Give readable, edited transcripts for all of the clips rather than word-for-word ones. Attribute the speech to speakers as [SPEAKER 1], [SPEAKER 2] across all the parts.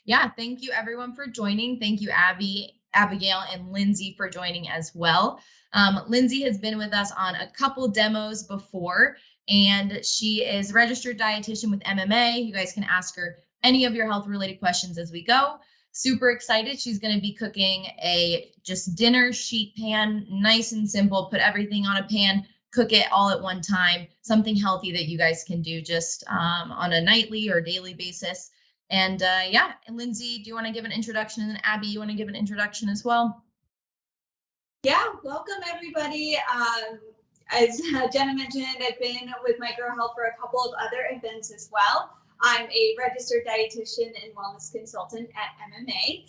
[SPEAKER 1] Yeah, thank you everyone for joining. Thank you, Abigail, and Lindsay for joining as well. Lindsay has been with us on a couple demos before, and she is a registered dietitian with MMA. You guys can ask her any of your health related questions as we go. Super excited. She's going to be cooking a just dinner sheet pan, nice and simple. Put everything on a pan, cook it all at one time. Something healthy that you guys can do just on a nightly or daily basis. And yeah, and Lindsay, do you want to give an introduction? And then Abby, you want to give an introduction as well?
[SPEAKER 2] Yeah, welcome everybody. As Jenna mentioned, I've been with MicroHealth for a couple of other events as well. I'm a registered dietitian and wellness consultant at MMA.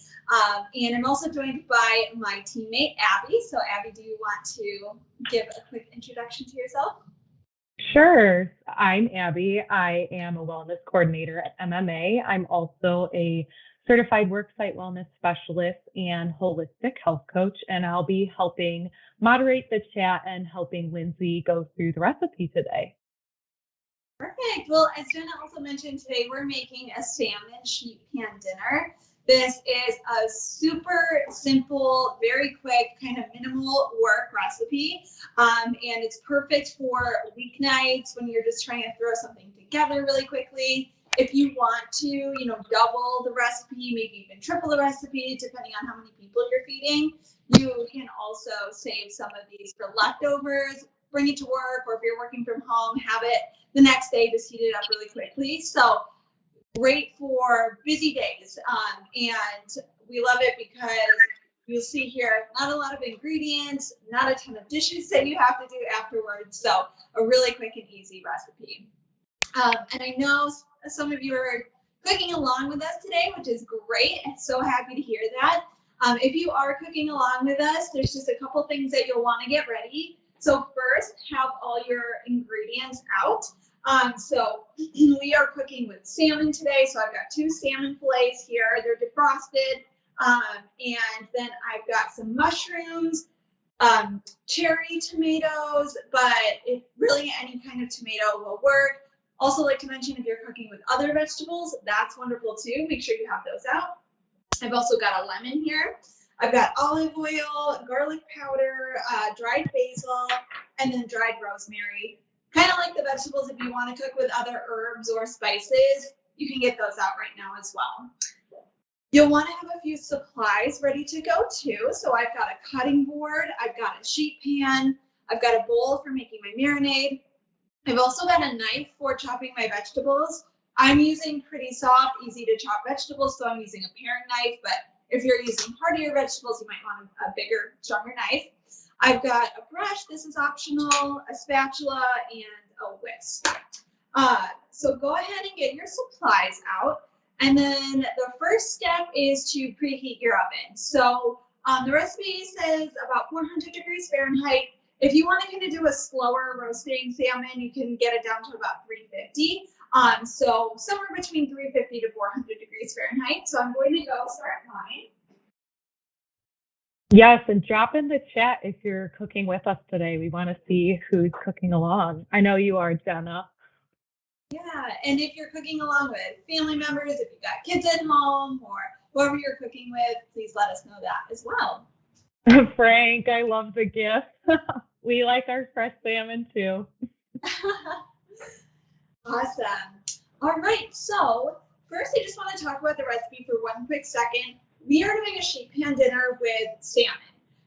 [SPEAKER 2] And I'm also joined by my teammate, Abby. So Abby, do you want to give a quick introduction to yourself?
[SPEAKER 3] Sure. I'm Abby. I am a wellness coordinator at MMA. I'm also a certified worksite wellness specialist and holistic health coach, and I'll be helping moderate the chat and helping Lindsay go through the recipe today.
[SPEAKER 2] Perfect. Well, as Jenna also mentioned, today we're making a salmon sheet pan dinner. This is a super simple, very quick, kind of minimal work recipe. And it's perfect for weeknights when you're just trying to throw something together really quickly. If you want to, double the recipe, maybe even triple the recipe, depending on how many people you're feeding, you can also save some of these for leftovers, bring it to work, or if you're working from home, have it the next day, just heat it up really quickly. So great for busy days. And we love it because you'll see here, not a lot of ingredients, not a ton of dishes that you have to do afterwards. So a really quick and easy recipe. And I know some of you are cooking along with us today, which is great. I'm so happy to hear that. If you are cooking along with us, there's just a couple things that you'll want to get ready. So first, have all your ingredients out. So we are cooking with salmon today. So I've got 2 salmon fillets here. They're defrosted. And then I've got some mushrooms, cherry tomatoes, but really any kind of tomato will work. Also like to mention, if you're cooking with other vegetables, that's wonderful too. Make sure you have those out. I've also got a lemon here. I've got olive oil, garlic powder, dried basil, and then dried rosemary. Kind of like the vegetables, if you want to cook with other herbs or spices, you can get those out right now as well. You'll want to have a few supplies ready to go too. So I've got a cutting board, I've got a sheet pan, I've got a bowl for making my marinade. I've also got a knife for chopping my vegetables. I'm using pretty soft, easy to chop vegetables, so I'm using a parent knife, but if you're using heartier vegetables, you might want a bigger, stronger knife. I've got a brush, this is optional, a spatula, and a whisk. So go ahead and get your supplies out. And then the first step is to preheat your oven. So the recipe says about 400 degrees Fahrenheit. If you want to kind of do a slower roasting salmon, you can get it down to about 350. So somewhere between 350 to 400 degrees Fahrenheit. So I'm going to go start mine.
[SPEAKER 3] Yes, and drop in the chat if you're cooking with us today. We want to see who's cooking along. I know you are, Jenna.
[SPEAKER 2] Yeah, and if you're cooking along with family members, if you've got kids at home or whoever you're cooking with, please let us know that as well.
[SPEAKER 3] Frank, I love the gift. We like our fresh salmon too.
[SPEAKER 2] Awesome. All right, so first I just want to talk about the recipe for one quick second. We are doing a sheet pan dinner with salmon.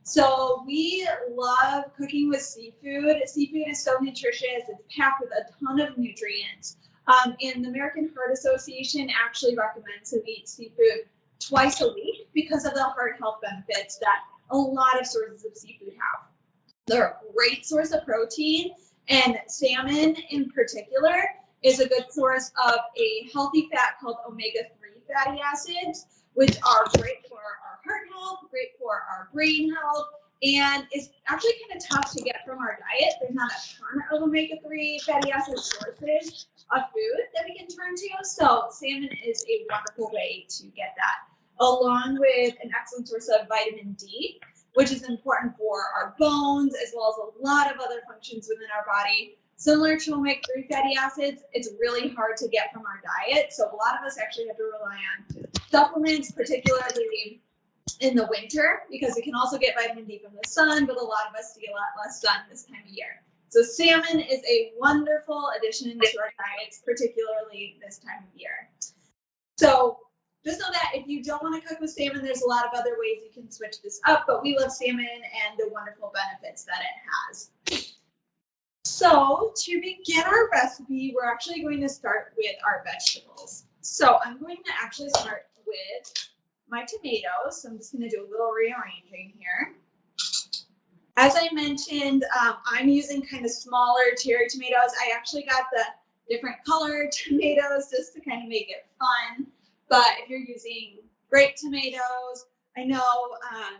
[SPEAKER 2] So we love cooking with seafood. Seafood is so nutritious. It's packed with a ton of nutrients. And the American Heart Association actually recommends to eat seafood twice a week because of the heart health benefits that a lot of sources of seafood have. They're a great source of protein, and salmon in particular is a good source of a healthy fat called omega-3 fatty acids, which are great for our heart health, great for our brain health, and it's actually kind of tough to get from our diet. There's not a ton of omega-3 fatty acid sources of food that we can turn to, so salmon is a wonderful way to get that, along with an excellent source of vitamin D, which is important for our bones, as well as a lot of other functions within our body. Similar to omega-3 fatty acids, it's really hard to get from our diet, so a lot of us actually have to rely on Supplements, particularly in the winter, because we can also get vitamin D from the sun, but a lot of us see a lot less sun this time of year. So salmon is a wonderful addition to our diets, particularly this time of year. So just know that if you don't want to cook with salmon, there's a lot of other ways you can switch this up, but we love salmon and the wonderful benefits that it has. So to begin our recipe, we're actually going to start with our vegetables. So I'm going to actually start with my tomatoes. So I'm just going to do a little rearranging here. As I mentioned, I'm using kind of smaller cherry tomatoes. I actually got the different colored tomatoes just to kind of make it fun. But if you're using grape tomatoes, I know, I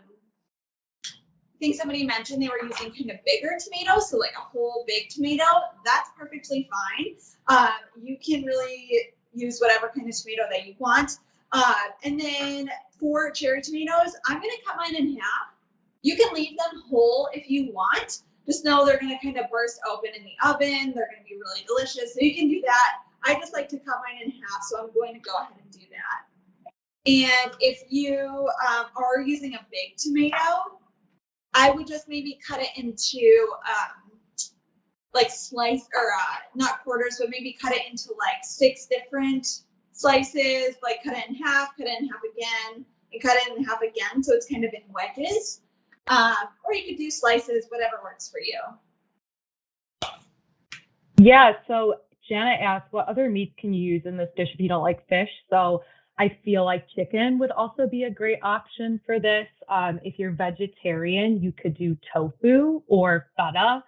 [SPEAKER 2] think somebody mentioned they were using kind of bigger tomatoes, so like a whole big tomato, that's perfectly fine. You can really use whatever kind of tomato that you want. And then for cherry tomatoes, I'm gonna cut mine in half. You can leave them whole if you want. Just know they're gonna kind of burst open in the oven. They're gonna be really delicious, so you can do that. I just like to cut mine in half, so I'm going to go ahead and do that. And if you are using a big tomato, I would just maybe cut it into like slice or not quarters, but maybe cut it into like 6 different slices, like cut it in half again, and cut it in half again. So it's kind of in wedges. Or you could do slices, whatever works for you.
[SPEAKER 3] Yeah, so Jana asked, what other meats can you use in this dish if you don't like fish? So I feel like chicken would also be a great option for this. If you're vegetarian, you could do tofu or feta.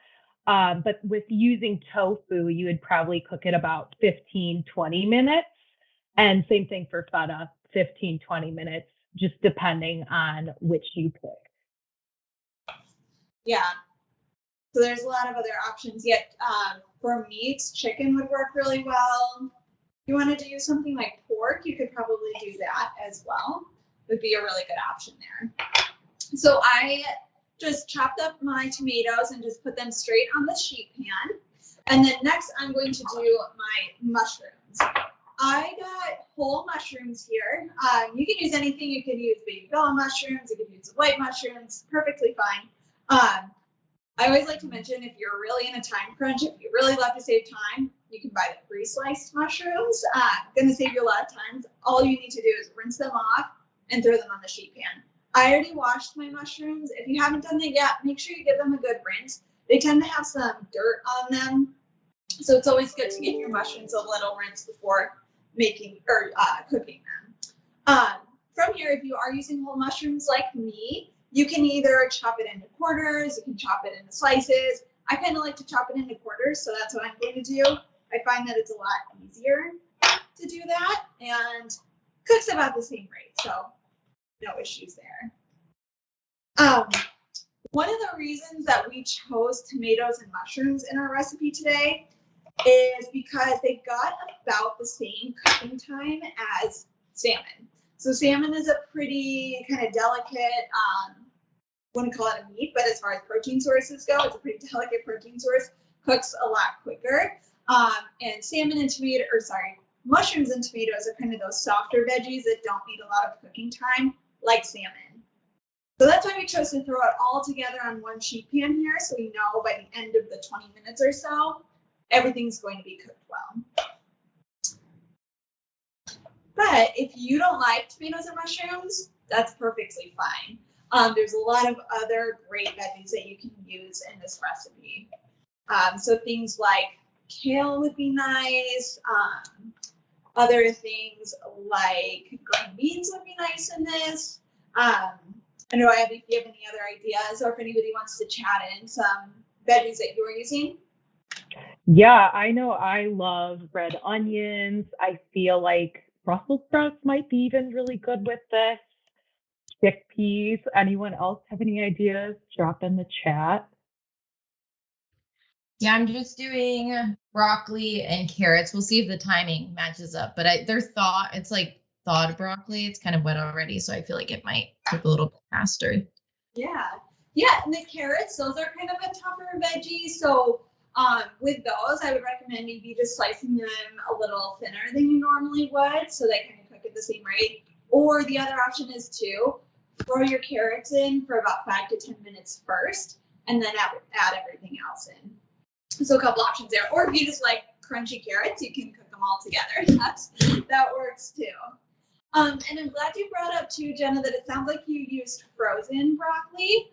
[SPEAKER 3] But with using tofu, you would probably cook it about 15, 20 minutes. And same thing for feta, 15, 20 minutes, just depending on which you pick.
[SPEAKER 2] Yeah. So there's a lot of other options. Yet for meats, chicken would work really well. If you wanted to use something like pork, you could probably do that as well. Would be a really good option there. So I just chopped up my tomatoes and just put them straight on the sheet pan. And then next I'm going to do my mushrooms. I got whole mushrooms here. You can use anything. You can use baby bell mushrooms. You can use white mushrooms. Perfectly fine. I always like to mention, if you're really in a time crunch, if you really love to save time, you can buy the pre-sliced mushrooms. Going to save you a lot of time. All you need to do is rinse them off and throw them on the sheet pan. I already washed my mushrooms. If you haven't done that yet, make sure you give them a good rinse. They tend to have some dirt on them, so it's always good to get your mushrooms a little rinsed before making or cooking them. From here, if you are using whole mushrooms like me, you can either chop it into quarters, you can chop it into slices. I kind of like to chop it into quarters, so that's what I'm going to do. I find that it's a lot easier to do that and cooks about the same rate, so no issues there. One of the reasons that we chose tomatoes and mushrooms in our recipe today is because they got about the same cooking time as salmon. So salmon is a pretty kind of delicate, wouldn't call it a meat, but as far as protein sources go, it's a pretty delicate protein source, cooks a lot quicker. And mushrooms and tomatoes are kind of those softer veggies that don't need a lot of cooking time, like salmon. So that's why we chose to throw it all together on one sheet pan here, so we know by the end of the 20 minutes or so, everything's going to be cooked well. But if you don't like tomatoes or mushrooms, that's perfectly fine. There's a lot of other great veggies that you can use in this recipe. So things like kale would be nice. Other things like green beans would be nice in this. I know, Abby, if you have any other ideas or if anybody wants to chat in some veggies that you are using.
[SPEAKER 3] Yeah, I know I love red onions. I feel like Brussels sprouts might be even really good with this. Chickpeas. Anyone else have any ideas? Drop in the chat.
[SPEAKER 1] Yeah, I'm just doing broccoli and carrots. We'll see if the timing matches up. But it's like thawed broccoli. It's kind of wet already, so I feel like it might cook a little bit faster.
[SPEAKER 2] Yeah, and the carrots, those are kind of a tougher veggie. So with those, I would recommend maybe just slicing them a little thinner than you normally would, so they kind of cook at the same rate. Or the other option is to throw your carrots in for about 5 to 10 minutes first, and then add everything else in. So a couple options there. Or if you just like crunchy carrots, you can cook them all together. That works too. And I'm glad you brought up too, Jenna, that it sounds like you used frozen broccoli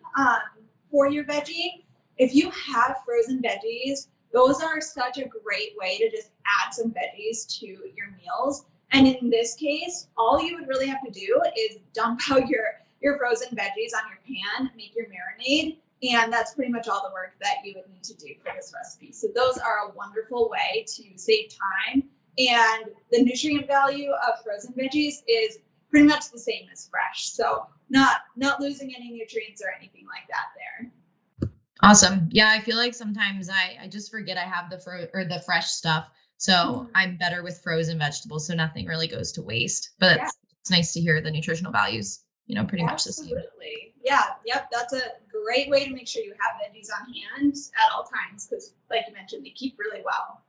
[SPEAKER 2] for your veggie. If you have frozen veggies, those are such a great way to just add some veggies to your meals. And in this case, all you would really have to do is dump out your frozen veggies on your pan, make your marinade, and that's pretty much all the work that you would need to do for this recipe. So those are a wonderful way to save time. And the nutrient value of frozen veggies is pretty much the same as fresh. So not losing any nutrients or anything like that there.
[SPEAKER 1] Awesome. Yeah, I feel like sometimes I just forget I have the fresh stuff. So I'm better with frozen vegetables, so nothing really goes to waste. But it's nice to hear the nutritional values, pretty much the same.
[SPEAKER 2] Absolutely. Yeah. Yep. That's a great way to make sure you have veggies on hand at all times because, like you mentioned, they keep really well.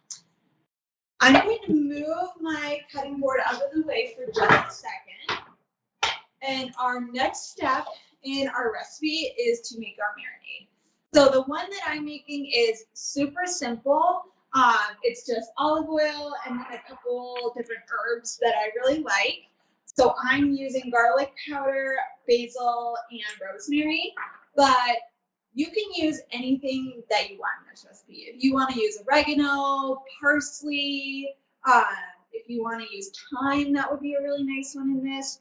[SPEAKER 2] I'm going to move my cutting board out of the way for just a second. And our next step in our recipe is to make our marinade. So the one that I'm making is super simple. It's just olive oil and then a couple different herbs that I really like. So I'm using garlic powder, basil, and rosemary, but you can use anything that you want in this recipe. If you want to use oregano, parsley, if you want to use thyme, that would be a really nice one in this.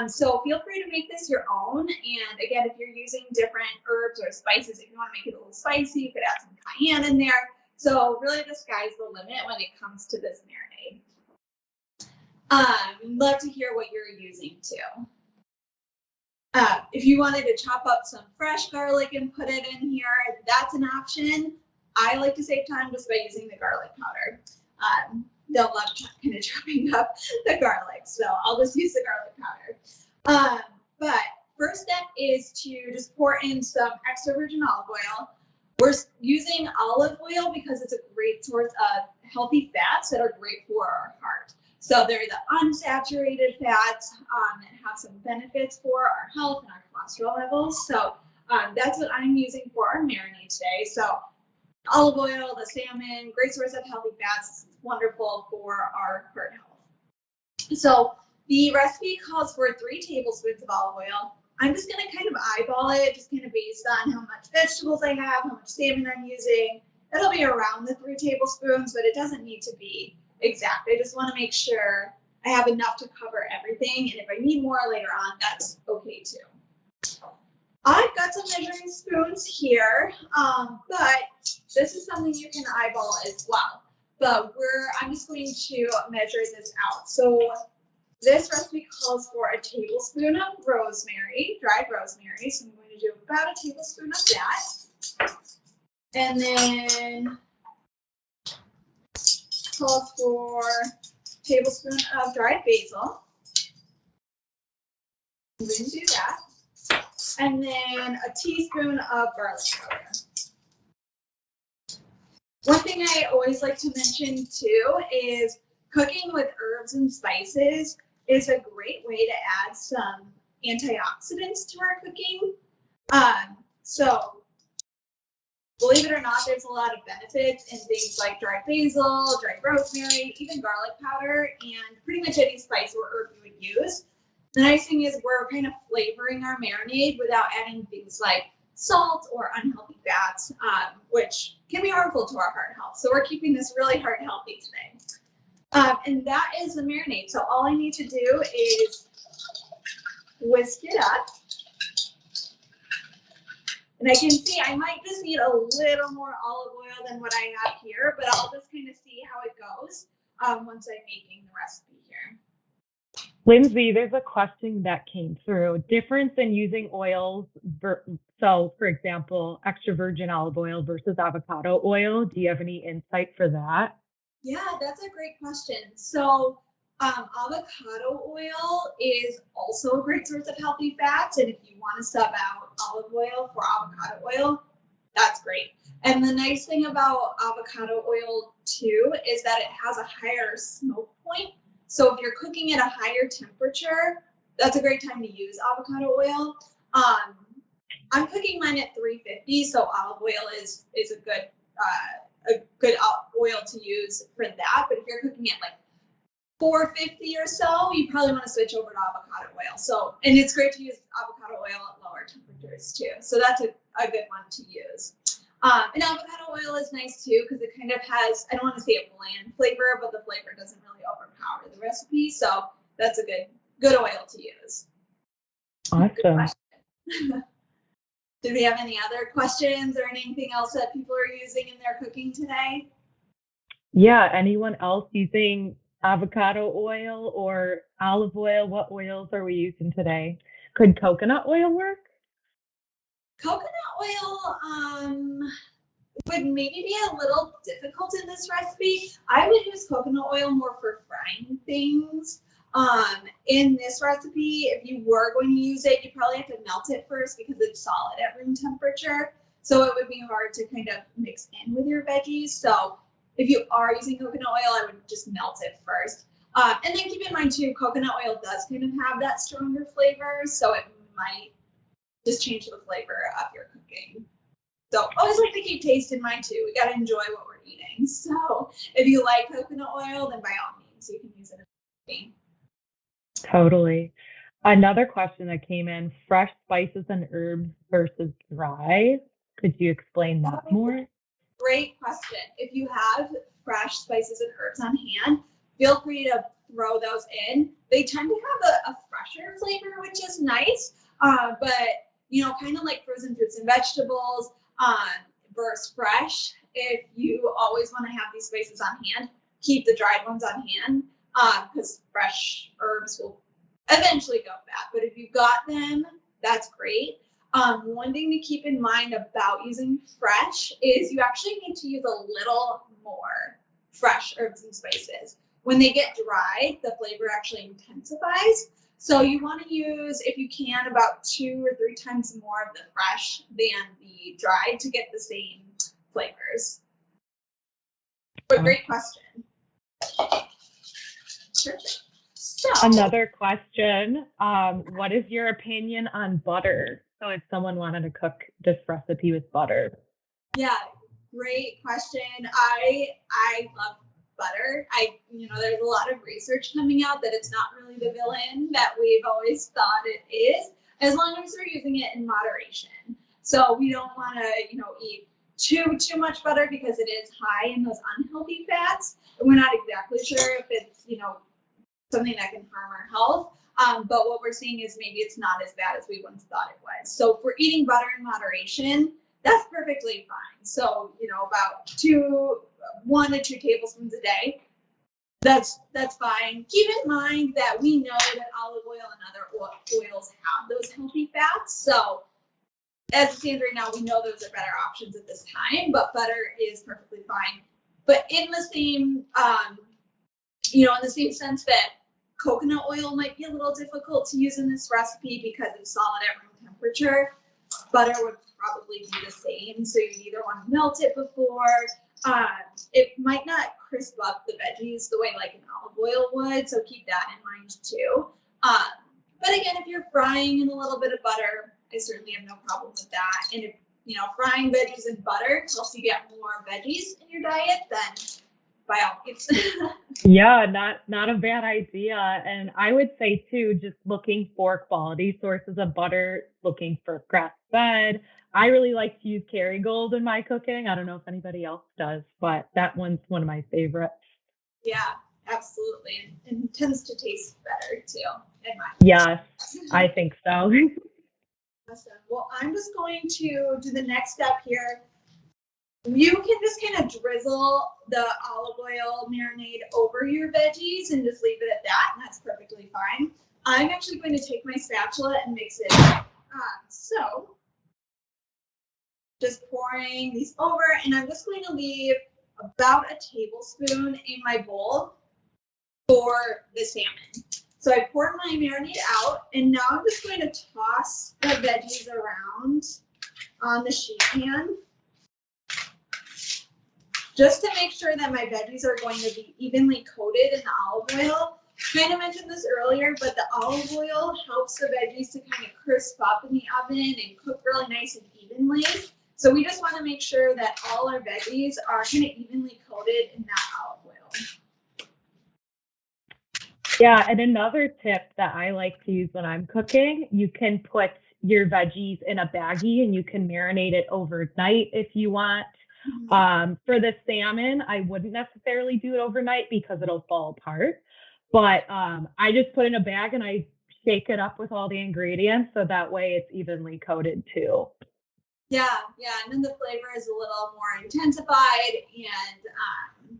[SPEAKER 2] So feel free to make this your own. And again, if you're using different herbs or spices, if you want to make it a little spicy, you could add some cayenne in there. So really the sky's the limit when it comes to this marinade. Love to hear what you're using too. If you wanted to chop up some fresh garlic and put it in here, that's an option. I like to save time just by using the garlic powder. Don't love kind of chopping up the garlic, so I'll just use the garlic powder. But first step is to just pour in some extra virgin olive oil. We're using olive oil because it's a great source of healthy fats that are great for our heart. So they're the unsaturated fats that have some benefits for our health and our cholesterol levels. So that's what I'm using for our marinade today. So olive oil, the salmon, great source of healthy fats. It's wonderful for our heart health. So the recipe calls for 3 tablespoons of olive oil. I'm just going to kind of eyeball it, just kind of based on how much vegetables I have, how much salmon I'm using. It'll be around the 3 tablespoons, but it doesn't need to be exact. I just want to make sure I have enough to cover everything. And if I need more later on, that's okay too. I've got some measuring spoons here, but this is something you can eyeball as well. But I'm just going to measure this out. So this recipe calls for a tablespoon of rosemary, dried rosemary. So I'm going to do about a tablespoon of that. And then calls for a tablespoon of dried basil. I'm going to do that. And then a teaspoon of garlic powder. One thing I always like to mention too is cooking with herbs and spices is a great way to add some antioxidants to our cooking. So believe it or not, there's a lot of benefits in things like dried basil, dried rosemary, even garlic powder, and pretty much any spice or herb you would use. The nice thing is we're kind of flavoring our marinade without adding things like salt or unhealthy fats, which can be harmful to our heart health. So we're keeping this really heart healthy today. And that is the marinade. So all I need to do is whisk it up. And I can see I might just need a little more olive oil than what I have here, but I'll just kind of see how it goes once I'm making the recipe here.
[SPEAKER 3] Lindsay, there's a question that came through. Difference in using oils. So, for example, extra virgin olive oil versus avocado oil. Do you have any insight for that?
[SPEAKER 2] Yeah, that's a great question. So avocado oil is also a great source of healthy fats. And if you want to sub out olive oil for avocado oil, that's great. And the nice thing about avocado oil too is that it has a higher smoke point. So if you're cooking at a higher temperature, that's a great time to use avocado oil. I'm cooking mine at 350, so olive oil is a good oil to use for that. But if you're cooking at like 450 or so, you probably want to switch over to avocado oil. So, and it's great to use avocado oil at lower temperatures too. So that's a good one to use. And avocado oil is nice too because it kind of has, I don't want to say a bland flavor, but the flavor doesn't really overpower the recipe. So that's a good oil to use.
[SPEAKER 3] Awesome.
[SPEAKER 2] Did we have any other questions or anything else that people are using in their cooking today?
[SPEAKER 3] Yeah, anyone else using avocado oil or olive oil? What oils are we using today? Could coconut oil work?
[SPEAKER 2] Coconut oil would maybe be a little difficult in this recipe. I would use coconut oil more for frying things. In this recipe, if you were going to use it, you probably have to melt it first because it's solid at room temperature. So it would be hard to kind of mix in with your veggies. So if you are using coconut oil, I would just melt it first. And then keep in mind too, coconut oil does kind of have that stronger flavor. So it might just change the flavor of your cooking. So always like to keep taste in mind too. We got to enjoy what we're eating. So if you like coconut oil, then by all means, you can use it in cooking.
[SPEAKER 3] Totally. Another question that came in, fresh spices and herbs versus dry. Could you explain that more?
[SPEAKER 2] Great question. If you have fresh spices and herbs on hand, feel free to throw those in. They tend to have a fresher flavor, which is nice. But, you know, kind of like frozen fruits and vegetables versus fresh, if you always want to have these spices on hand, keep the dried ones on hand because fresh herbs will eventually go bad. But if you've got them, that's great. One thing to keep in mind about using fresh is you actually need to use a little more fresh herbs and spices. When they get dried, the flavor actually intensifies. So you want to use, if you can, about 2 or 3 times more of the fresh than the dried to get the same flavors. But great question. Perfect. So,
[SPEAKER 3] another question. What is your opinion on butter? So if someone wanted to cook this recipe with butter.
[SPEAKER 2] Yeah, great question. I love butter. There's a lot of research coming out that it's not really the villain that we've always thought it is, as long as we're using it in moderation. So we don't want to, eat too much butter because it is high in those unhealthy fats. We're not exactly sure if it's, something that can harm our health. But what we're seeing is maybe it's not as bad as we once thought it was. So if we're eating butter in moderation, that's perfectly fine. So, about 1 to 2 tablespoons a day, that's fine. Keep in mind that we know that olive oil and other oils have those healthy fats. So as it stands right now, we know those are better options at this time, but butter is perfectly fine. But in the same, in the same sense that coconut oil might be a little difficult to use in this recipe because it's solid at room temperature, butter would probably be the same. So you either want to melt it before. It might not crisp up the veggies the way like an olive oil would, so keep that in mind too. But again, if you're frying in a little bit of butter, I certainly have no problem with that. And if frying veggies in butter helps you get more veggies in your diet, then by all means.
[SPEAKER 3] Yeah, not a bad idea. And I would say too, just looking for quality sources of butter, looking for grass-fed. I really like to use Kerrygold in my cooking. I don't know if anybody else does, but that one's one of my favorites.
[SPEAKER 2] Yeah, absolutely. And it tends to taste better too, in my
[SPEAKER 3] Yes, I think so.
[SPEAKER 2] Awesome. Well, I'm just going to do the next step here. You can just kind of drizzle the olive oil marinade over your veggies and just leave it at that, and that's perfectly fine. I'm actually going to take my spatula and mix it. So just pouring these over, and I'm just going to leave about a tablespoon in my bowl for the salmon. So I poured my marinade out, and now I'm just going to toss the veggies around on the sheet pan, just to make sure that my veggies are going to be evenly coated in the olive oil. kind of mentioned this earlier, but the olive oil helps the veggies to kind of crisp up in the oven and cook really nice and evenly. So we just want to make sure that all our veggies are kind of evenly coated in that olive oil.
[SPEAKER 3] Yeah, and another tip that I like to use when I'm cooking, you can put your veggies in a baggie and you can marinate it overnight if you want. For the salmon, I wouldn't necessarily do it overnight because it'll fall apart. But I just put in a bag and I shake it up with all the ingredients so that way it's evenly coated too.
[SPEAKER 2] Yeah, and then the flavor is a little more intensified, and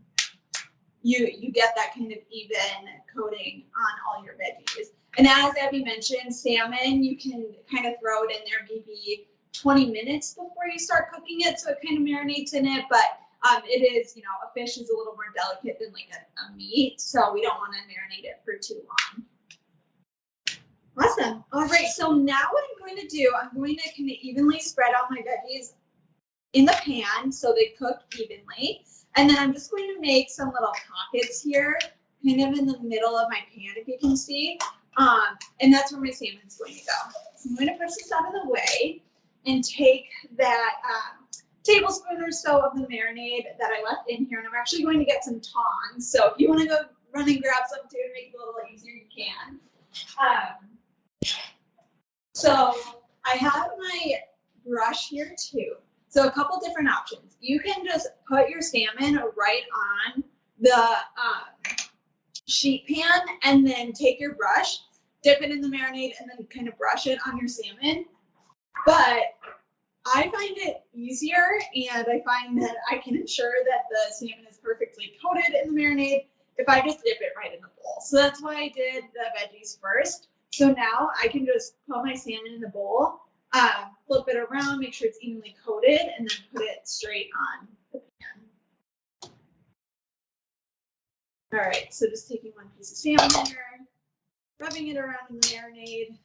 [SPEAKER 2] you get that kind of even coating on all your veggies. And as Abby mentioned, salmon, you can kind of throw it in there maybe 20 minutes before you start cooking it, so it kind of marinates in it. But it is, a fish is a little more delicate than like a meat, so we don't want to marinate it for too long. Awesome. All right, so now what I'm going to do, I'm going to kind of evenly spread out my veggies in the pan so they cook evenly. And then I'm just going to make some little pockets here, kind of in the middle of my pan, if you can see. And that's where my salmon's going to go. So I'm going to push this out of the way and take that tablespoon or so of the marinade that I left in here. And I'm actually going to get some tongs. So if you want to go run and grab some too to make it a little easier, you can. So I have my brush here too. So a couple different options. You can just put your salmon right on the sheet pan and then take your brush, dip it in the marinade, and then kind of brush it on your salmon. But I find it easier, and I find that I can ensure that the salmon is perfectly coated in the marinade if I just dip it right in the bowl. So that's why I did the veggies first. So now I can just put my salmon in the bowl, flip it around, make sure it's evenly coated, and then put it straight on the pan. All right, so just taking one piece of salmon here, rubbing it around in the marinade,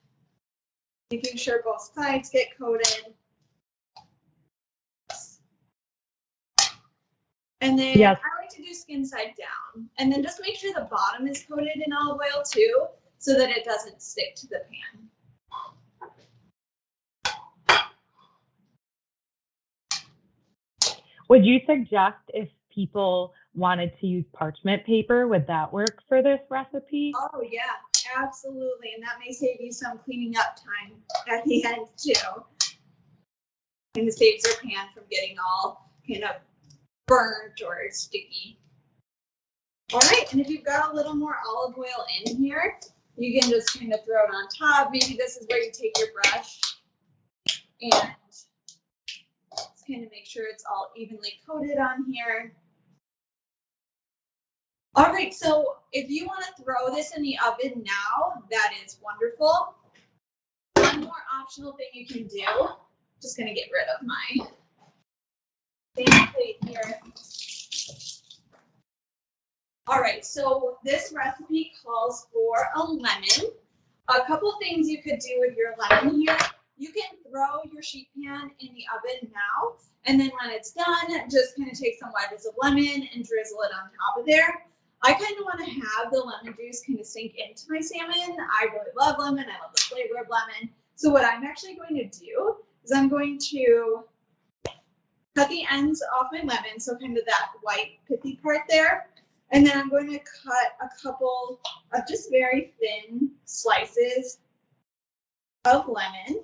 [SPEAKER 2] making sure both sides get coated. And then I like to do skin side down. And then just make sure the bottom is coated in olive oil too, so that it doesn't stick to the pan.
[SPEAKER 3] Would you suggest if people wanted to use parchment paper, would that work for this recipe?
[SPEAKER 2] Oh yeah, absolutely. And that may save you some cleaning up time at the end too. And it saves your pan from getting all kind of burnt or sticky. All right, and if you've got a little more olive oil in here, you can just kind of throw it on top. Maybe this is where you take your brush and just kind of make sure it's all evenly coated on here. All right, so if you want to throw this in the oven now, that is wonderful. One more optional thing you can do, just gonna get rid of my plate here. All right, so this recipe calls for a lemon. A couple things you could do with your lemon here. You can throw your sheet pan in the oven now, and then when it's done, just kind of take some wedges of lemon and drizzle it on top of there. I kind of want to have the lemon juice kind of sink into my salmon. I really love lemon. I love the flavor of lemon. So what I'm actually going to do is I'm going to cut the ends off my lemon, so kind of that white pithy part there. And then I'm going to cut a couple of just very thin slices of lemon.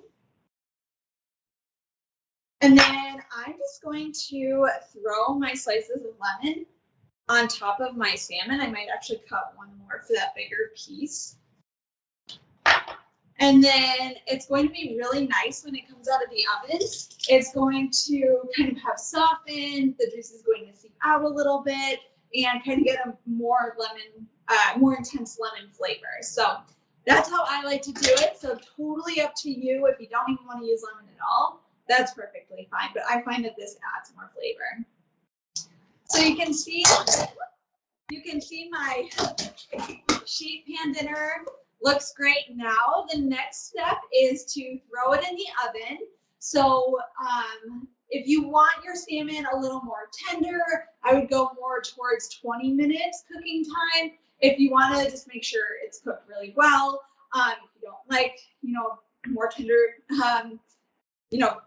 [SPEAKER 2] And then I'm just going to throw my slices of lemon on top of my salmon. I might actually cut one more for that bigger piece. And then it's going to be really nice when it comes out of the oven. It's going to kind of have softened. The juice is going to seep out a little bit and kind of get a more intense lemon flavor. So that's how I like to do it. So totally up to you. If you don't even want to use lemon at all, that's perfectly fine. But I find that this adds more flavor. So you can see my sheet pan dinner looks great now. The next step is to throw it in the oven. So if you want your salmon a little more tender, I would go more towards 20 minutes cooking time. If you want to just make sure it's cooked really well, if you don't like, more tender,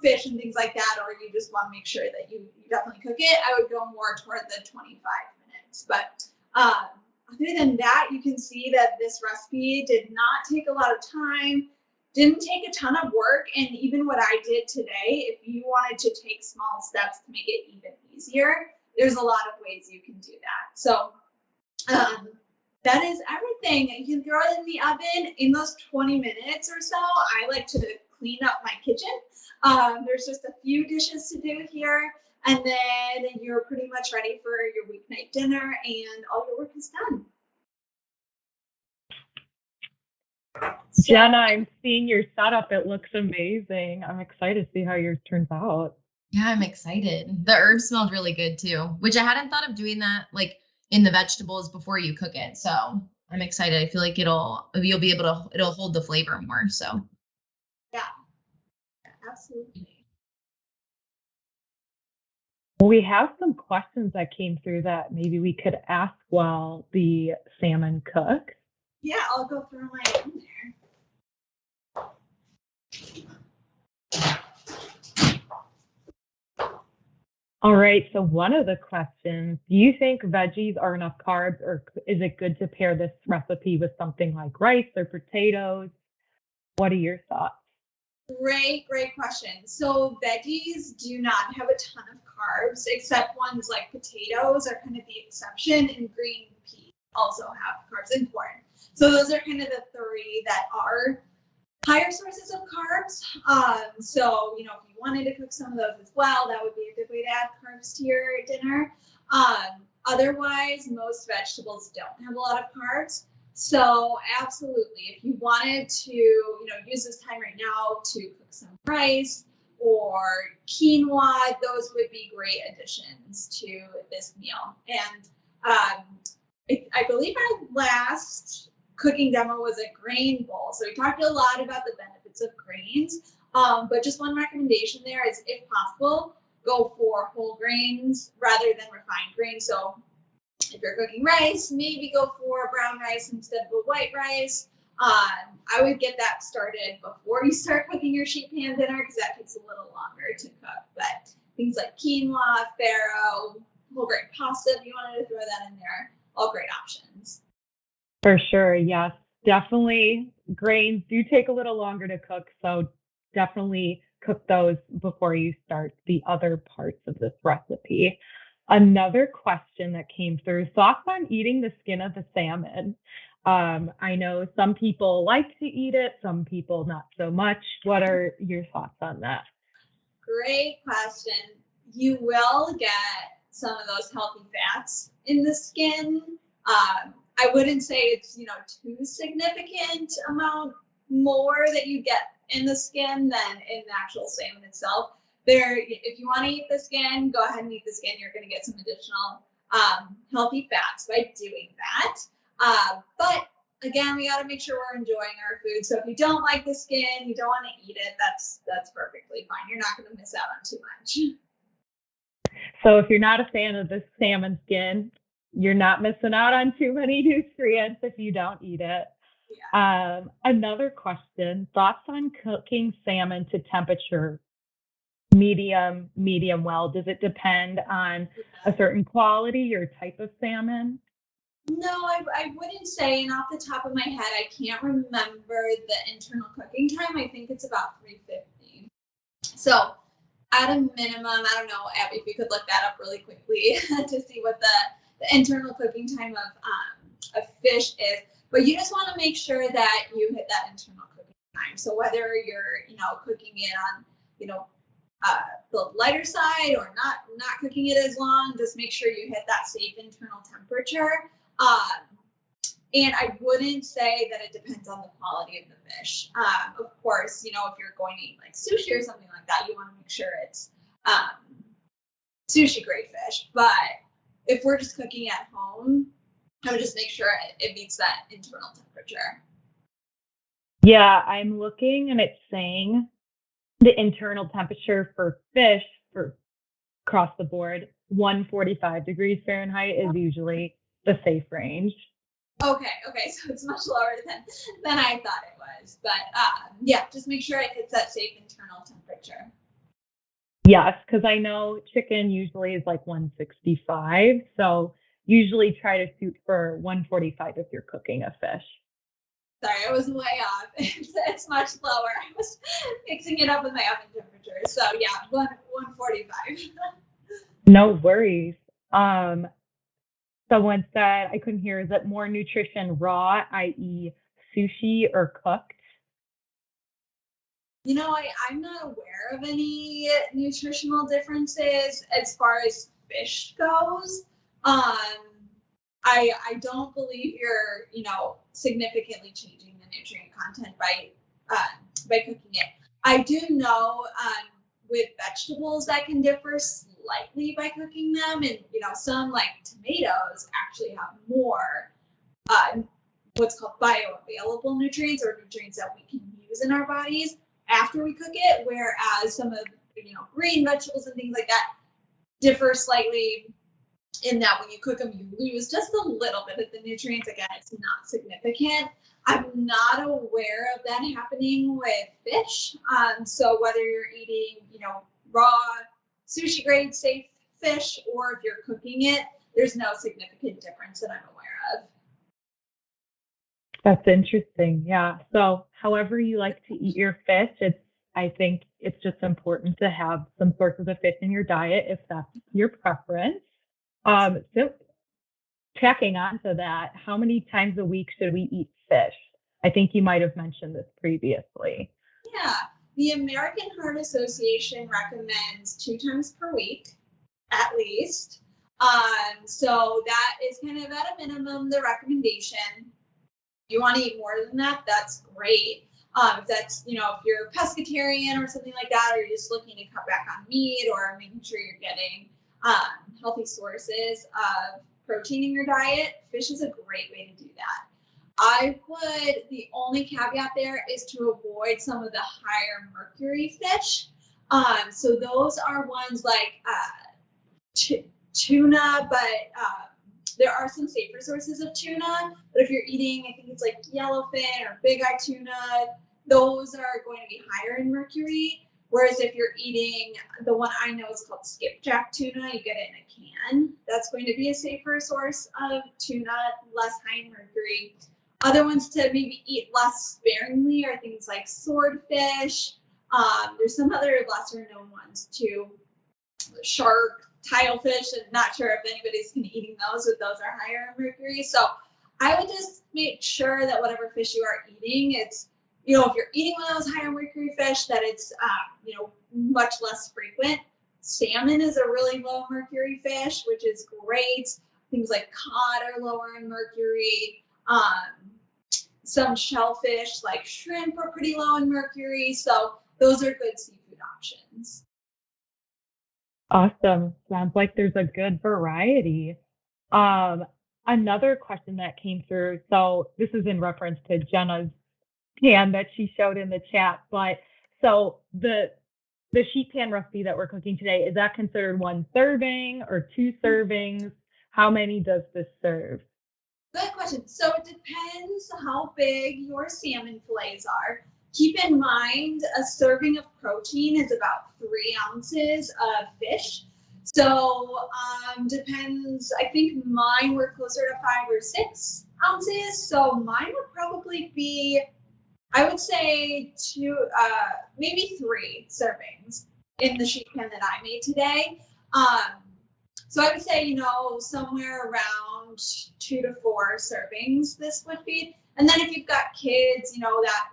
[SPEAKER 2] fish and things like that, or you just want to make sure that you definitely cook it, I would go more toward the 25 minutes. But other than that, you can see that this recipe did not take a lot of time, didn't take a ton of work. And even what I did today, if you wanted to take small steps to make it even easier, there's a lot of ways you can do that. So that is everything. You can throw it in the oven in those 20 minutes or so. I like to clean up my kitchen. There's just a few dishes to do here, and then you're pretty much ready for your weeknight dinner and all your work is done. So,
[SPEAKER 3] Jenna, I'm seeing your setup. It looks amazing. I'm excited to see how yours turns out.
[SPEAKER 1] Yeah, I'm excited. The herbs smelled really good too, which I hadn't thought of doing that like in the vegetables before you cook it. So I'm excited. I feel like it'll hold the flavor more. So
[SPEAKER 2] yeah, absolutely.
[SPEAKER 3] Well, we have some questions that came through that maybe we could ask while the salmon cooks.
[SPEAKER 2] Yeah, I'll go through my own there.
[SPEAKER 3] All right, so one of the questions, do you think veggies are enough carbs, or is it good to pair this recipe with something like rice or potatoes? What are your thoughts?
[SPEAKER 2] Great question. So veggies do not have a ton of carbs, except ones like potatoes are kind of the exception, and green peas also have carbs, and corn. So those are kind of the three that are higher sources of carbs. So, if you wanted to cook some of those as well, that would be a good way to add carbs to your dinner. Otherwise, most vegetables don't have a lot of carbs. So absolutely, if you wanted to, use this time right now to cook some rice or quinoa, those would be great additions to this meal. And I believe our last cooking demo was a grain bowl. So we talked a lot about the benefits of grains, but just one recommendation there is, if possible, go for whole grains rather than refined grains. So if you're cooking rice, maybe go for brown rice instead of a white rice. I would get that started before you start cooking your sheet pan dinner, because that takes a little longer to cook. But things like quinoa, farro, whole grain pasta, if you wanted to throw that in there, all great options.
[SPEAKER 3] For sure, yes. Definitely grains do take a little longer to cook, so definitely cook those before you start the other parts of this recipe. Another question that came through, thoughts on eating the skin of the salmon. I know some people like to eat it, some people not so much. What are your thoughts on that?
[SPEAKER 2] Great question. You will get some of those healthy fats in the skin. I wouldn't say it's, too significant amount more that you get in the skin than in the actual salmon itself. If you want to eat the skin, go ahead and eat the skin. You're going to get some additional healthy fats by doing that. But again, we got to make sure we're enjoying our food. So if you don't like the skin, you don't want to eat it, that's perfectly fine. You're not going to miss out on too much.
[SPEAKER 3] So if you're not a fan of the salmon skin, you're not missing out on too many nutrients if you don't eat it.
[SPEAKER 2] Yeah.
[SPEAKER 3] Another question, thoughts on cooking salmon to temperature? Medium well. Does it depend on a certain quality or type of salmon?
[SPEAKER 2] No, I wouldn't say. And off the top of my head, I can't remember the internal cooking time. I think it's about 350. So at a minimum, I don't know, Abby, if you could look that up really quickly to see what the internal cooking time of fish is. But you just want to make sure that you hit that internal cooking time. So whether you're, cooking it on, the lighter side or not cooking it as long, just make sure you hit that safe internal temperature. And I wouldn't say that it depends on the quality of the fish. Of course, if you're going to eat like sushi or something like that, you want to make sure it's sushi grade fish. But if we're just cooking at home, I would just make sure it meets that internal temperature.
[SPEAKER 3] Yeah, I'm looking and it's saying the internal temperature for fish for across the board, 145 degrees Fahrenheit is usually the safe range.
[SPEAKER 2] Okay, so it's much lower than I thought it was. But yeah, just make sure it hits that safe internal temperature.
[SPEAKER 3] Yes, because I know chicken usually is like 165. So usually try to shoot for 145 if you're cooking a fish.
[SPEAKER 2] Sorry, I was way off. It's much lower. I was mixing it up with my oven temperature. So yeah, 145.
[SPEAKER 3] No worries. Um, Someone said, I couldn't hear, is it more nutrition raw, i.e., sushi, or cooked?
[SPEAKER 2] I'm not aware of any nutritional differences as far as fish goes. I don't believe you're, significantly changing the nutrient content by cooking it. I do know with vegetables that can differ slightly by cooking them, and some like tomatoes actually have more uh, what's called bioavailable nutrients or nutrients that we can use in our bodies after we cook it, whereas some of green vegetables and things like that differ slightly in that when you cook them, you lose just a little bit of the nutrients. Again, it's not significant. I'm not aware of that happening with fish. So whether you're eating, raw sushi grade safe fish, or if you're cooking it, there's no significant difference that I'm aware of.
[SPEAKER 3] That's interesting. Yeah. So, however you like to eat your fish, I think it's just important to have some sorts of the fish in your diet if that's your preference. So tacking on to that, how many times a week should we eat fish? I think you might have mentioned this previously.
[SPEAKER 2] Yeah, the American Heart Association recommends 2 times per week, at least. So that is kind of at a minimum the recommendation. If you want to eat more than that, that's great. If that's, if you're pescatarian or something like that, or you're just looking to cut back on meat or making sure you're getting healthy sources of protein in your diet, fish is a great way to do that. The only caveat there is to avoid some of the higher mercury fish. So those are ones like tuna, but there are some safer sources of tuna. But if you're eating, I think it's like yellowfin or big eye tuna, those are going to be higher in mercury. Whereas if you're eating the one I know is called skipjack tuna, you get it in a can. That's going to be a safer source of tuna, less high in mercury. Other ones to maybe eat less sparingly are things like swordfish. There's some other lesser known ones too. Shark, tilefish, and not sure if anybody's been eating those, but those are higher in mercury. So I would just make sure that whatever fish you are eating, it's, if you're eating one of those higher mercury fish, that it's, much less frequent. Salmon is a really low mercury fish, which is great. Things like cod are lower in mercury. Some shellfish like shrimp are pretty low in mercury. So those are good seafood options.
[SPEAKER 3] Awesome. Sounds like there's a good variety. Another question that came through. So this is in reference to Jenna's pan that she showed in the chat. But so the sheet pan recipe that we're cooking today, is that considered 1 serving or 2 servings? How many does this serve?
[SPEAKER 2] Good question. So it depends how big your salmon fillets are. Keep in mind, a serving of protein is about 3 ounces of fish. So depends. I think mine were closer to 5 or 6 ounces. So mine would probably be, I would say 2, maybe 3 servings in the sheet pan that I made today. So I would say, somewhere around 2 to 4 servings this would be. And then if you've got kids,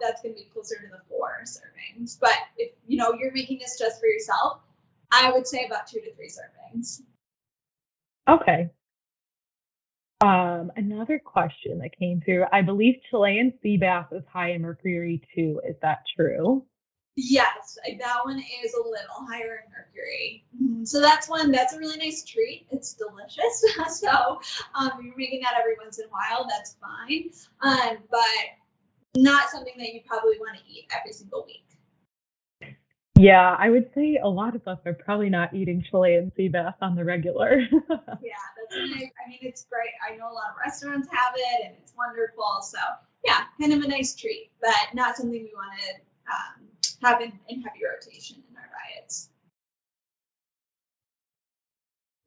[SPEAKER 2] that's going to be closer to the 4 servings. But if, you're making this just for yourself, I would say about 2 to 3 servings.
[SPEAKER 3] Okay. Another question that came through. I believe Chilean sea bass is high in mercury too. Is that true?
[SPEAKER 2] Yes, that one is a little higher in mercury. So that's a really nice treat. It's delicious. So if you're making that every once in a while, that's fine. But not something that you probably want to eat every single week.
[SPEAKER 3] Yeah, I would say a lot of us are probably not eating Chilean sea bass on the regular.
[SPEAKER 2] Yeah, that's nice. I mean, it's great. I know a lot of restaurants have it, and it's wonderful. So yeah, kind of a nice treat, but not something we want to have in heavy rotation in our diets.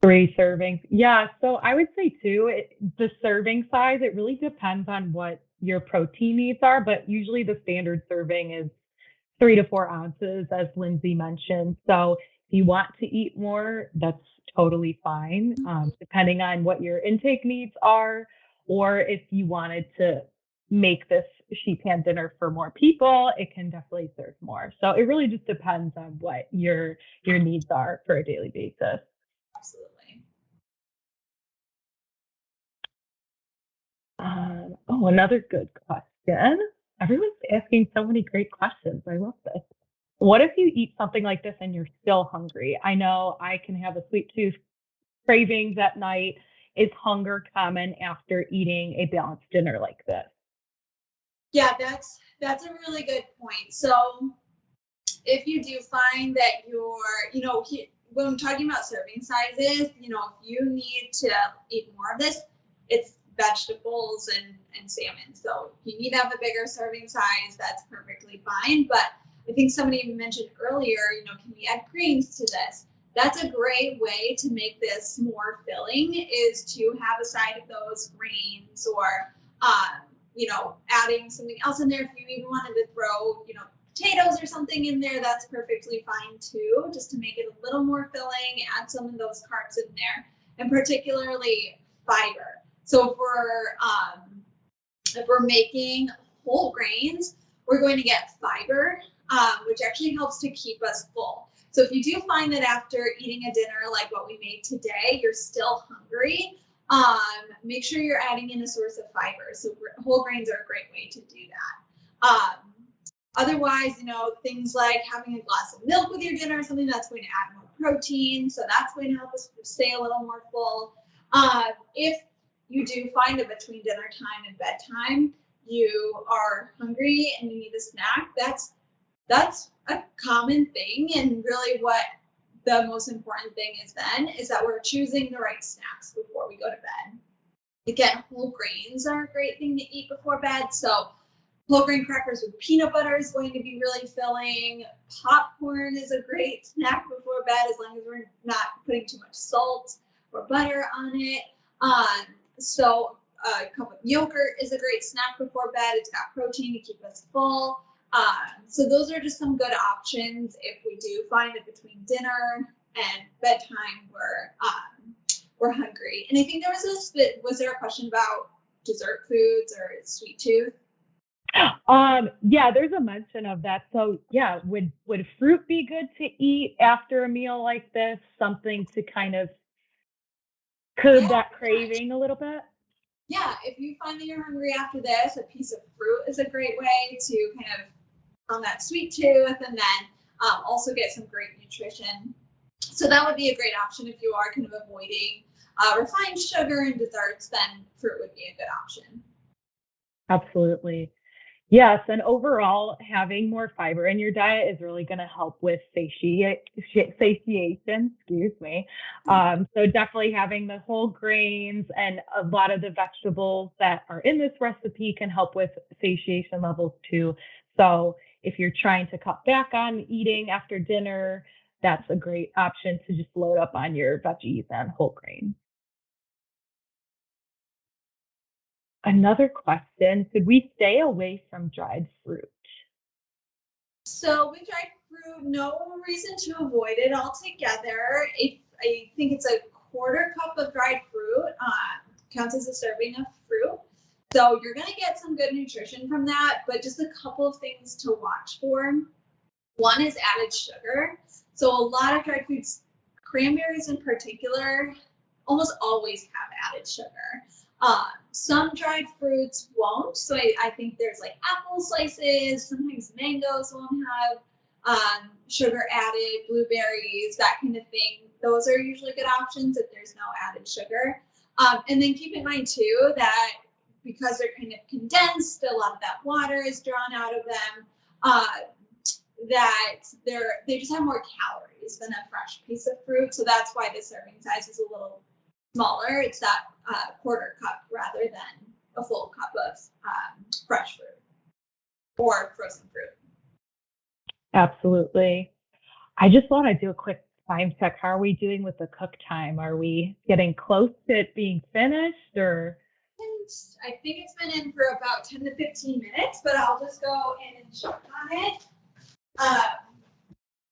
[SPEAKER 3] 3 servings. Yeah. So I would say too, the serving size, it really depends on what your protein needs are, but usually the standard serving is 3 to 4 ounces, as Lindsay mentioned. So if you want to eat more, that's totally fine, depending on what your intake needs are, or if you wanted to make this sheet pan dinner for more people, it can definitely serve more. So it really just depends on what your needs are for a daily basis.
[SPEAKER 2] Absolutely.
[SPEAKER 3] Another good question. Everyone's asking so many great questions. I love this. What if you eat something like this and you're still hungry? I know I can have a sweet tooth, cravings at night. Is hunger common after eating a balanced dinner like this?
[SPEAKER 2] Yeah, that's a really good point. So if you do find that when I'm talking about serving sizes, if you need to eat more of this, it's vegetables and salmon. So if you need to have a bigger serving size, that's perfectly fine. But I think somebody even mentioned earlier, can we add greens to this? That's a great way to make this more filling, is to have a side of those greens, or adding something else in there. If you even wanted to throw, potatoes or something in there, that's perfectly fine too, just to make it a little more filling, add some of those carbs in there, and particularly fiber. So if we're making whole grains, we're going to get fiber, which actually helps to keep us full. So if you do find that after eating a dinner like what we made today, you're still hungry, make sure you're adding in a source of fiber. So whole grains are a great way to do that. Otherwise, things like having a glass of milk with your dinner, something that's going to add more protein. So that's going to help us stay a little more full. If you do find that between dinner time and bedtime, you are hungry and you need a snack, that's a common thing. And really what the most important thing is that we're choosing the right snacks before we go to bed. Again, whole grains are a great thing to eat before bed. So whole grain crackers with peanut butter is going to be really filling. Popcorn is a great snack before bed, as long as we're not putting too much salt or butter on it. So a cup of yogurt is a great snack before bed. It's got protein to keep us full. So those are just some good options if we do find that between dinner and bedtime we're hungry. And I think was there a question about dessert foods or sweet tooth?
[SPEAKER 3] Yeah, there's a mention of that. So yeah, would fruit be good to eat after a meal like this? Something to kind of curb that craving a little bit?
[SPEAKER 2] Yeah, if you find that you're hungry after this, a piece of fruit is a great way to kind of on that sweet tooth, and then also get some great nutrition. So that would be a great option if you are kind of avoiding refined sugar and desserts. Then fruit would be a good option.
[SPEAKER 3] Absolutely. Yes, and overall, having more fiber in your diet is really going to help with satiation. Excuse me. So definitely having the whole grains and a lot of the vegetables that are in this recipe can help with satiation levels too. So if you're trying to cut back on eating after dinner, that's a great option to just load up on your veggies and whole grains. Another question, should we stay away from dried fruit?
[SPEAKER 2] So with dried fruit, no reason to avoid it altogether. I think it's a quarter cup of dried fruit counts as a serving of fruit. So you're going to get some good nutrition from that, but just a couple of things to watch for. One is added sugar. So a lot of dried foods, cranberries in particular, almost always have added sugar. Some dried fruits won't. So I think there's like apple slices, sometimes mangoes won't have sugar added, blueberries, that kind of thing. Those are usually good options if there's no added sugar. And then keep in mind too that because they're kind of condensed, a lot of that water is drawn out of them, that they just have more calories than a fresh piece of fruit. So that's why the serving size is a little smaller. It's that quarter cup rather than a full cup of for frozen fruit.
[SPEAKER 3] Absolutely. I just want to do a quick time check. How are we doing with the cook time? Are we getting close to it being finished, or?
[SPEAKER 2] And I think it's been in for about 10 to 15 minutes, but I'll just go in and check on it.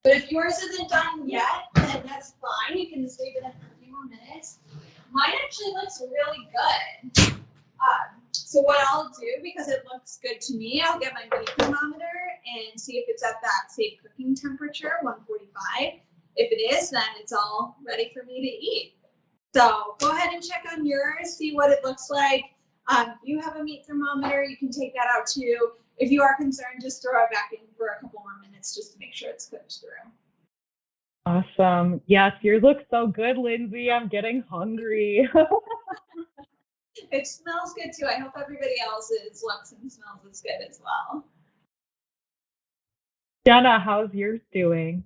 [SPEAKER 2] But if yours isn't done yet, then that's fine. You can just leave it in for a few more minutes. Mine actually looks really good. So what I'll do, because it looks good to me, I'll get my mini thermometer and see if it's at that safe cooking temperature, 145. If it is, then it's all ready for me to eat. So go ahead and check on yours, see what it looks like. If you have a meat thermometer, you can take that out too. If you are concerned, just throw it back in for a couple more minutes just to make sure it's cooked through.
[SPEAKER 3] Awesome. Yes, yours looks so good, Lindsay. I'm getting hungry.
[SPEAKER 2] It smells good too. I hope everybody else's looks and smells as good as well.
[SPEAKER 3] Jenna, how's yours doing?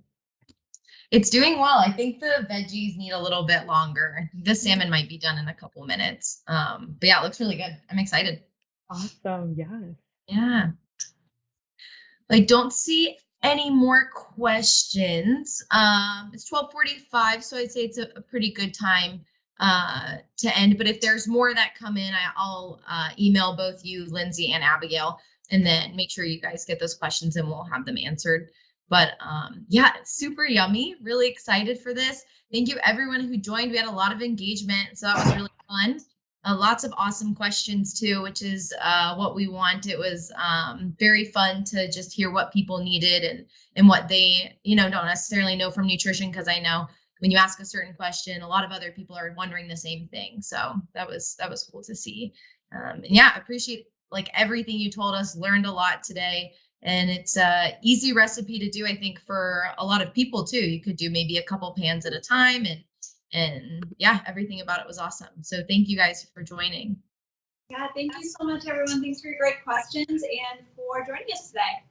[SPEAKER 1] It's doing well. I think the veggies need a little bit longer. The salmon might be done in a couple minutes. But yeah, it looks really good. I'm excited.
[SPEAKER 3] Awesome. Yes.
[SPEAKER 1] Yeah. I don't see any more questions. It's 12:45, so I'd say it's a pretty good time to end. But if there's more that come in, I'll email both you, Lindsay, and Abigail, and then make sure you guys get those questions and we'll have them answered. But yeah, super yummy. Really excited for this. Thank you everyone who joined. We had a lot of engagement, so that was really fun. Lots of awesome questions too, which is what we want. It was very fun to just hear what people needed and what they, don't necessarily know from nutrition, because I know when you ask a certain question, a lot of other people are wondering the same thing. So that was cool to see. And yeah, I appreciate like everything you told us. Learned a lot today. And it's a easy recipe to do, I think, for a lot of people too. You could do maybe a couple pans at a time, and yeah, everything about it was awesome. So thank you guys for joining.
[SPEAKER 2] Yeah, thank you so much, everyone. Thanks for your great questions and for joining us today.